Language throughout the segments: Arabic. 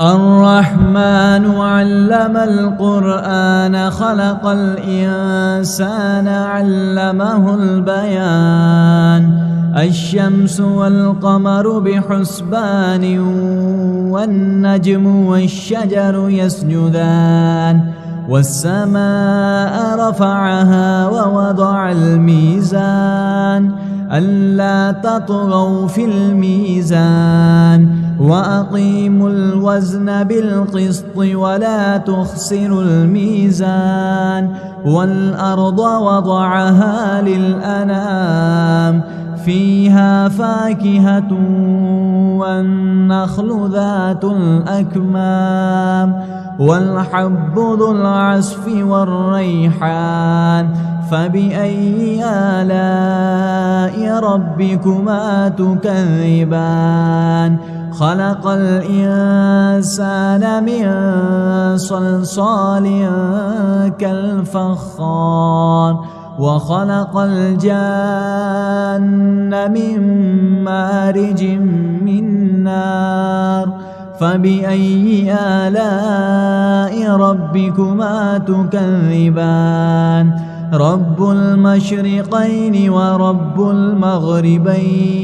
الرحمن علم القرآن خلق الإنسان علمه البيان الشمس والقمر بحسبان والنجم والشجر يسجدان والسماء رفعها ووضع الميزان ألا تطغوا في الميزان وأقيموا الوزن بالقسط ولا تخسروا الميزان والأرض وضعها للأنام فيها فاكهة والنخل ذات الأكمام والحب ذو العصف والريحان فبأي آلاء ربكما تكذبان خلق الإنسان من صلصال كالفخار وخلق الجان من مارج من نار فبأي آلاء ربكما تكذبان رب المشرقين ورب المغربين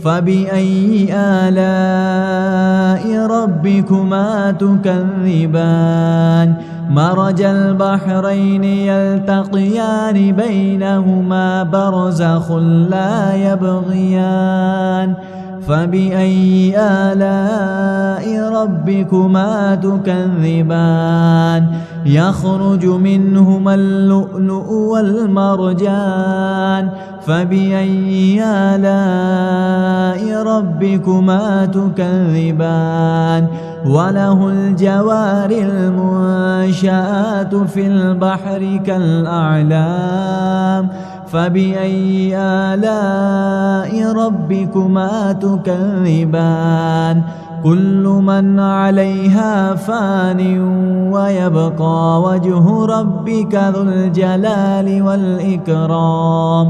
فبأي آلاء ربكما تكذبان مرج البحرين يلتقيان بينهما برزخ لا يبغيان فبأي آلاء ربكما تكذبان يخرج منهما اللؤلؤ والمرجان فبأي آلاء ربكما تكذبان وله الجوار المنشآت في البحر كالأعلام فبأي آلاء ربكما تكذبان كل من عليها فان ويبقى وجه ربك ذو الجلال والإكرام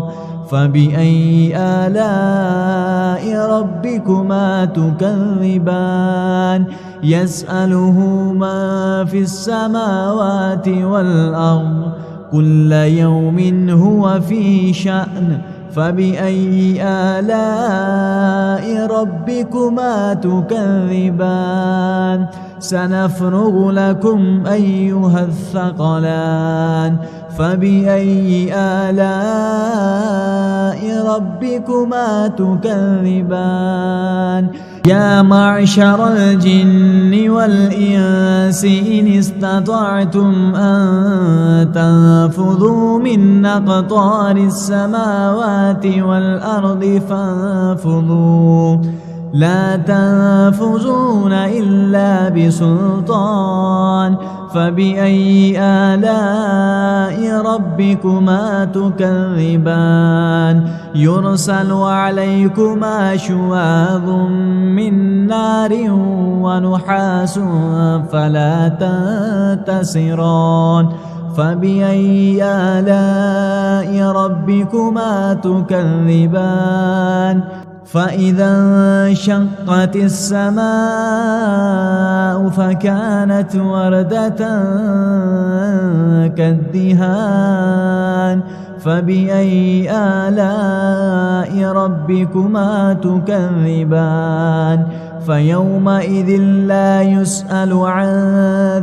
فبأي آلاء ربكما تكذبان يسأله من في السماوات والأرض كل يوم هو في شأن فبأي آلاء ربكما تكذبان سنفرغ لكم أيها الثقلان فبأي آلاء ربكما تكذبان يا معشر الجن والإنس إن استطعتم أن تنفذوا من أقطار السماوات والأرض فانفذوا لا تنفذون إلا بسلطان فبأي آلاء ربكما تكذبان يرسل عليكما شواظ من نار ونحاس فلا تنتصران فبأي آلاء ربكما تكذبان فإذا انشقت السماء فكانت وردة كالدهان فبأي آلاء ربكما تكذبان فيومئذ لا يسأل عن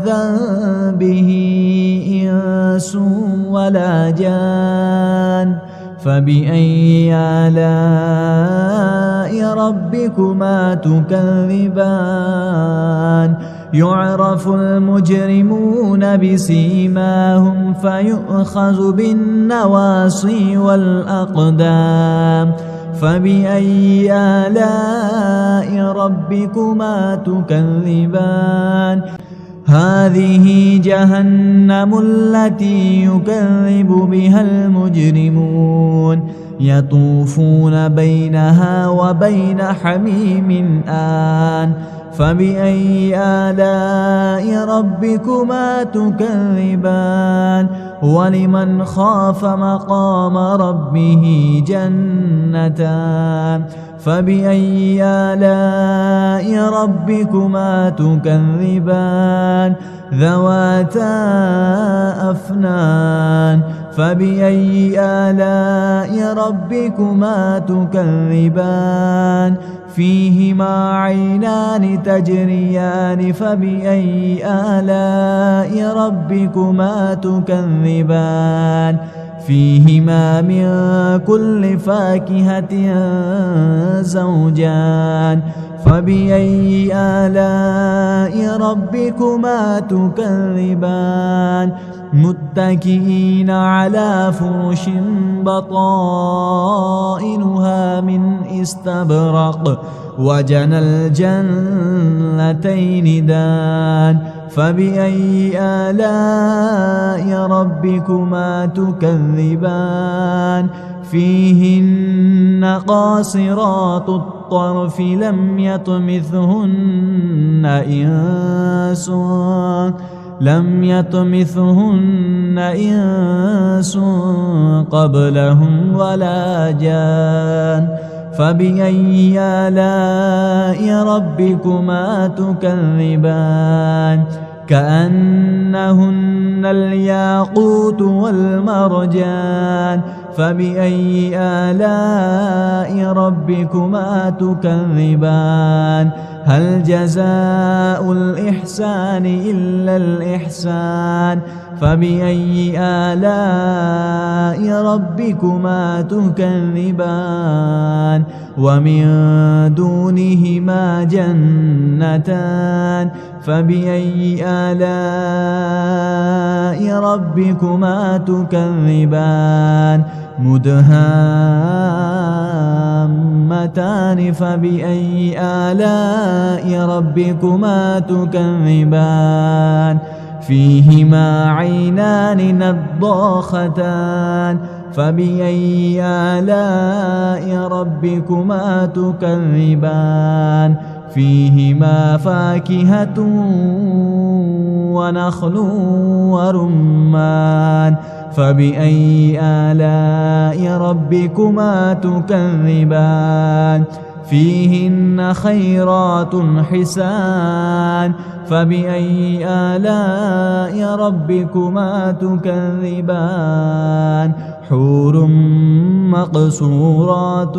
ذنبه إنس ولا جان فبأي آلاء ربكما تكذبان يعرف المجرمون بسيماهم فيؤخذ بالنواصي والأقدام فبأي آلاء ربكما تكذبان هذه جهنم التي يكذب بها المجرمون يطوفون بينها وبين حميم آن فبأي آلاء ربكما تكذبان ولمن خاف مقام ربه جنتان فبأي آلاء ربكما تكذبان ذواتا أفنان فبأي آلاء ربكما تكذبان فيهما عينان تجريان فبأي آلاء ربكما تكذبان فيهما من كل فاكهة زوجان فبأي آلاء ربكما تكذبان متكئين على فرش بطائنها من استبرق وجنى الجنتين دان فبأي آلاء ربكما تكذبان فيهن قاصرات الطرف لم يطمثهن إنس قبلهم ولا جان فبأي آلاء ربكما تكذبان كأنهن الياقوت والمرجان فبأي آلاء ربكما تكذبان هل جزاء الإحسان إلا الإحسان فبأي آلاء ربكما تكذبان ومن دونهما جنتان فبأي آلاء ربكما تكذبان مدهامتان فبأي آلاء ربكما تكذبان فيهما عينان نضاختان فبأي آلاء ربكما تكذبان فيهما فاكهة ونخل ورمان فبأي آلاء ربكما تكذبان فيهن خيرات حسان فبأي آلاء ربكما تكذبان حور مقصورات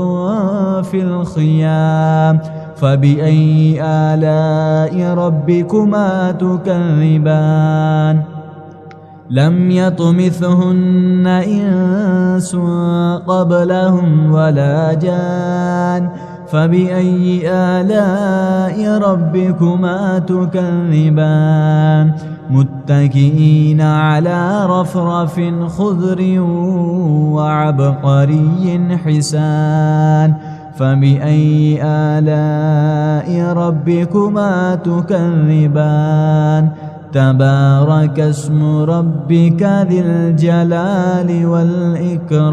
في الخيام فبأي آلاء ربكما تكذبان لم يطمثهن إنس قبلهم ولا جان فبأي آلاء ربكما تكذبان متكئين على رفرف خضر وعبقري حسان فبأي آلاء ربكما تكذبان تبارك اسم ربك ذي الجلال والإكرام